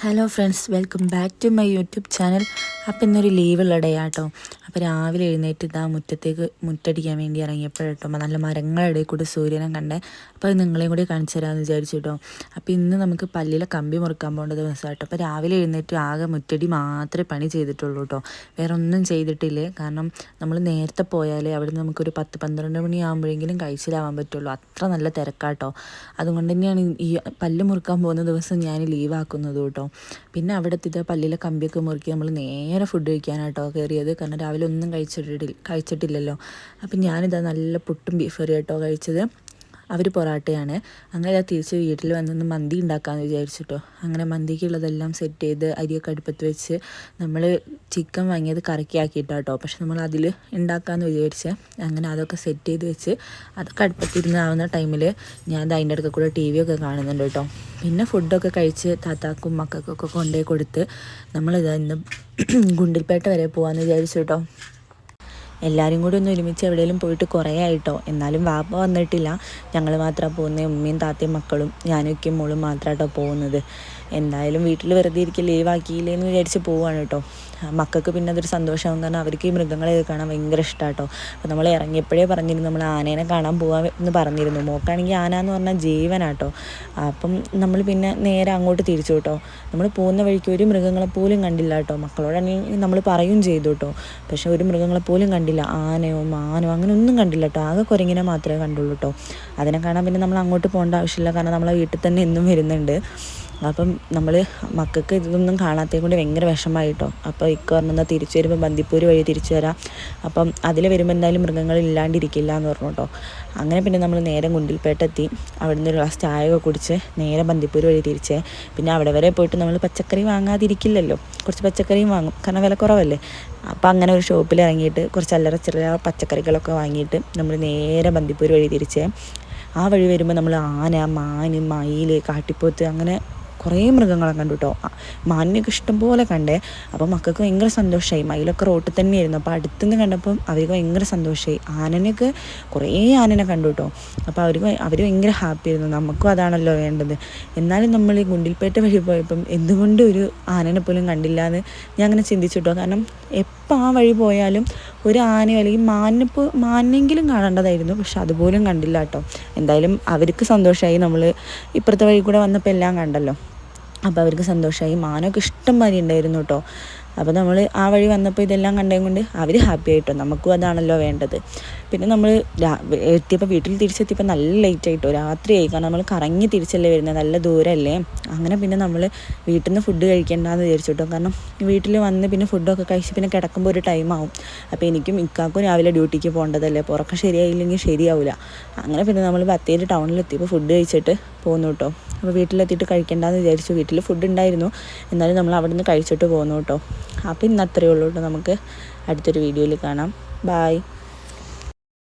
Hello friends, welcome back to my YouTube channel. അപ്പോൾ ഇന്നൊരു ലീവുള്ള day ആട്ടോ. അപ്പോൾ രാവിലെ എഴുന്നേറ്റ് ഇതാ മുറ്റടിക്കാൻ വേണ്ടി ഇറങ്ങിയപ്പോഴട്ടോ നല്ല മരങ്ങളുടെ കൂടെ സൂര്യനെ കണ്ടേ. അപ്പോൾ അത് നിങ്ങളെയും കൂടി കാണിച്ചു തരാമെന്ന് വിചാരിച്ചു കേട്ടോ. അപ്പോൾ ഇന്ന് നമുക്ക് പല്ലിലെ കമ്പി മുറുക്കാൻ പോകേണ്ട ദിവസമായിട്ടോ. അപ്പോൾ രാവിലെ എഴുന്നേറ്റ് ആകെ മുറ്റടി മാത്രമേ പണി ചെയ്തിട്ടുള്ളൂ കേട്ടോ. വേറെ ഒന്നും ചെയ്തിട്ടില്ലേ. കാരണം നമ്മൾ നേരത്തെ പോയാൽ അവിടെ നമുക്കൊരു 10-12 മണിയാകുമ്പോഴെങ്കിലും കഴിച്ചിലാവാൻ പറ്റുള്ളൂ. അത്ര നല്ല തിരക്കാട്ടോ. അതുകൊണ്ട് തന്നെയാണ് ഈ പല്ല് മുറുക്കാൻ പോകുന്ന ദിവസം ഞാൻ ലീവാക്കുന്നത് കേട്ടോ. പിന്നെ അവിടെ എത്തിയിട്ട് പല്ലിലെ കമ്പിയൊക്കെ മുറുക്കി നമ്മൾ നേരെ ഫുഡ് കഴിക്കാനായിട്ടോ കയറിയത്. കാരണം രാവിലെ ഒന്നും കഴിച്ചിട്ടില്ലല്ലോ. അപ്പം ഞാനിതാ നല്ല പുട്ടും ബീഫ് കറി കേട്ടോ കഴിച്ചത്. അവർ പൊറാട്ടയാണ്. അങ്ങനെ തിരിച്ച് വീട്ടിൽ വന്നൊന്ന് മന്തി ഉണ്ടാക്കാമെന്ന് വിചാരിച്ചിട്ടോ. അങ്ങനെ മന്തിക്കുള്ളതെല്ലാം സെറ്റ് ചെയ്ത് അരിയൊക്കെ അടുപ്പത്ത് വെച്ച് നമ്മൾ ചിക്കൻ വാങ്ങിയത് കറക്കിയാക്കിയിട്ടാട്ടോ. പക്ഷെ നമ്മൾ അതിൽ ഉണ്ടാക്കാമെന്ന് വിചാരിച്ച് അങ്ങനെ അതൊക്കെ സെറ്റ് ചെയ്ത് വെച്ച് അതൊക്കെ അടുപ്പത്തിരുന്നാവുന്ന ടൈമിൽ ഞാൻ അതിൻ്റെ അടുക്ക കൂടെ TV ഒക്കെ കാണുന്നുണ്ട് കേട്ടോ. പിന്നെ ഫുഡൊക്കെ കഴിച്ച് താത്താക്കും മക്കൾക്കൊക്കെ കൊണ്ടുപോയി കൊടുത്ത് നമ്മളിതാ ഇന്ന് ഗുണ്ടിൽപേട്ട വരെ പോകാമെന്ന് വിചാരിച്ചു കേട്ടോ. എല്ലാവരും കൂടി ഒന്ന് ഒരുമിച്ച് എവിടെയെങ്കിലും പോയിട്ട് കുറേ ആയിട്ടോ. എന്നാലും വാപ്പ വന്നിട്ടില്ല. ഞങ്ങൾ മാത്രമാണ് പോകുന്നത്. ഉമ്മയും താത്തയും മക്കളും ഞാനും ഒക്കെ മോളും മാത്രമായിട്ടോ പോകുന്നത്. എന്തായാലും വീട്ടിൽ വെറുതെ ഇരിക്കുക ലീവാക്കിയില്ലേന്ന് വിചാരിച്ച് പോവുകയാണ് കേട്ടോ. മക്കൾക്ക് പിന്നെ അതൊരു സന്തോഷമാകും. കാരണം അവർക്ക് ഈ മൃഗങ്ങളെ കാണാൻ ഭയങ്കര ഇഷ്ടമാട്ടോ. അപ്പോൾ നമ്മൾ ഇറങ്ങിയപ്പോഴേ പറഞ്ഞിരുന്നു നമ്മൾ ആനേനെ കാണാൻ പോകാൻ എന്ന് പറഞ്ഞിരുന്നു. മോക്കാണെങ്കിൽ ആന എന്ന് പറഞ്ഞാൽ ജീവനാട്ടോ. അപ്പം നമ്മൾ പിന്നെ നേരെ അങ്ങോട്ട് തിരിച്ചു കേട്ടോ. നമ്മൾ പോകുന്ന വഴിക്ക് ഒരു മൃഗങ്ങളെ പോലും കണ്ടില്ല കേട്ടോ. മക്കളോടാണെങ്കിൽ നമ്മൾ പറയും ചെയ്തു കേട്ടോ. പക്ഷെ ഒരു മൃഗങ്ങളെ പോലും കണ്ടില്ല. ആനയോ മാനോ അങ്ങനെ ഒന്നും കണ്ടില്ല കേട്ടോ. ആകെ കുരങ്ങിനെ മാത്രമേ കണ്ടുള്ളൂ കേട്ടോ. അതിനെ കാണാൻ പിന്നെ നമ്മൾ അങ്ങോട്ട് പോകേണ്ട ആവശ്യമില്ല. കാരണം നമ്മളെ വീട്ടിൽ തന്നെ എന്നും വരുന്നുണ്ട്. അപ്പം നമ്മൾ മക്കൾക്ക് ഇതൊന്നും കാണാത്തത് കൊണ്ട് ഭയങ്കര വിഷമമായിട്ടോ. അപ്പോൾ പറഞ്ഞാൽ തിരിച്ചു വരുമ്പോൾ ബന്ദിപ്പൂർ വഴി തിരിച്ചു വരാം. അപ്പം അതിൽ വരുമ്പോൾ എന്തായാലും മൃഗങ്ങൾ ഇല്ലാണ്ടിരിക്കില്ല എന്ന് പറഞ്ഞു കേട്ടോ. അങ്ങനെ പിന്നെ നമ്മൾ നേരെ ഗുണ്ടിൽപേട്ട എത്തി. അവിടെ നിന്ന് ഒരു ഗ്ലാസ് ചായ ഒക്കെ കുടിച്ച് നേരെ ബന്ദിപ്പൂർ വഴി തിരിച്ചേ. പിന്നെ അവിടെ വരെ പോയിട്ട് നമ്മൾ പച്ചക്കറി വാങ്ങാതിരിക്കില്ലല്ലോ. കുറച്ച് പച്ചക്കറിയും വാങ്ങും, കാരണം വില കുറവല്ലേ. അപ്പം അങ്ങനെ ഒരു ഷോപ്പിൽ ഇറങ്ങിയിട്ട് കുറച്ച് അല്ലറ ചെറിയ പച്ചക്കറികളൊക്കെ വാങ്ങിയിട്ട് നമ്മൾ നേരെ ബന്ദിപ്പൂർ വഴി തിരിച്ചേ. ആ വഴി വരുമ്പോൾ നമ്മൾ ആന, മാന്, മയിൽ, കാട്ടിപ്പോത്ത് അങ്ങനെ കുറേ മൃഗങ്ങളെ കണ്ടു കേട്ടോ. മാനിനെയൊക്കെ ഇഷ്ടംപോലെ കണ്ടേ. അപ്പോൾ മക്കൾക്ക് ഭയങ്കര സന്തോഷമായി. മയിലൊക്കെ റോട്ടിൽ തന്നെയായിരുന്നു. അപ്പോൾ അടുത്തുനിന്ന് കണ്ടപ്പം അവർക്ക് ഭയങ്കര സന്തോഷമായി. ആനനെയൊക്കെ കുറേ ആനനെ കണ്ടു കേട്ടോ. അപ്പോൾ അവർ ഭയങ്കര ഹാപ്പി ആയിരുന്നു. നമുക്കും അതാണല്ലോ വേണ്ടത്. എന്നാലും നമ്മൾ ഈ ഗുണ്ടിൽപേട്ട വഴി പോയപ്പം എന്തുകൊണ്ട് ഒരു ആനനെ പോലും കണ്ടില്ല എന്ന് ഞാൻ അങ്ങനെ ചിന്തിച്ചു കേട്ടോ. കാരണം എപ്പോൾ ആ വഴി പോയാലും ഒരു ആനയോ അല്ലെങ്കിൽ മാനിനെങ്കിലും കാണേണ്ടതായിരുന്നു. പക്ഷെ അതുപോലും കണ്ടില്ല കേട്ടോ. എന്തായാലും അവർക്ക് സന്തോഷമായി. നമ്മൾ ഇപ്പുറത്തെ വഴി കൂടെ വന്നപ്പോൾ എല്ലാം കണ്ടല്ലോ. അപ്പോൾ അവർക്ക് സന്തോഷമായി. മാനൊക്കെ ഇഷ്ടം മാതിരി ഉണ്ടായിരുന്നു കേട്ടോ. അപ്പോൾ നമ്മൾ ആ വഴി വന്നപ്പോൾ ഇതെല്ലാം കണ്ടതും കൊണ്ട് അവർ ഹാപ്പി ആയിട്ടോ. നമുക്കും അതാണല്ലോ വേണ്ടത്. പിന്നെ നമ്മൾ വീട്ടിൽ തിരിച്ചെത്തിയപ്പോൾ നല്ല ലേറ്റ് ആയിട്ടോ. രാത്രിയായി. കാരണം നമ്മൾ കറങ്ങി തിരിച്ചല്ലേ വരുന്നത്, നല്ല ദൂരമല്ലേ. അങ്ങനെ പിന്നെ നമ്മൾ വീട്ടിൽ നിന്ന് ഫുഡ് കഴിക്കേണ്ടെന്ന് വിചാരിച്ചു കേട്ടോ. കാരണം വീട്ടിൽ വന്ന് പിന്നെ ഫുഡൊക്കെ കഴിച്ച് പിന്നെ കിടക്കുമ്പോൾ ഒരു ടൈമാവും. അപ്പോൾ എനിക്കും ഇക്കാക്കും രാവിലെ ഡ്യൂട്ടിക്ക് പോകേണ്ടതല്ലേ. അപ്പോൾ ഉറക്കം ശരിയായില്ലെങ്കിൽ ശരിയാവില്ല. അങ്ങനെ പിന്നെ നമ്മൾ ബത്തേരി ടൗണിലെത്തിയപ്പോൾ ഫുഡ് കഴിച്ചിട്ട് പോന്നു കേട്ടോ. അപ്പോൾ വീട്ടിലെത്തിയിട്ട് കഴിക്കേണ്ടെന്ന് വിചാരിച്ചു. വീട്ടിൽ ഫുഡ് ഉണ്ടായിരുന്നു, എന്നാലും നമ്മൾ അവിടെ നിന്ന് കഴിച്ചിട്ട് പോന്നു കേട്ടോ. അപ്പോൾ ഇന്ന് അത്രയേ ഉള്ളൂ കേട്ടോ. നമുക്ക് അടുത്തൊരു വീഡിയോയിൽ കാണാം. ബായ്.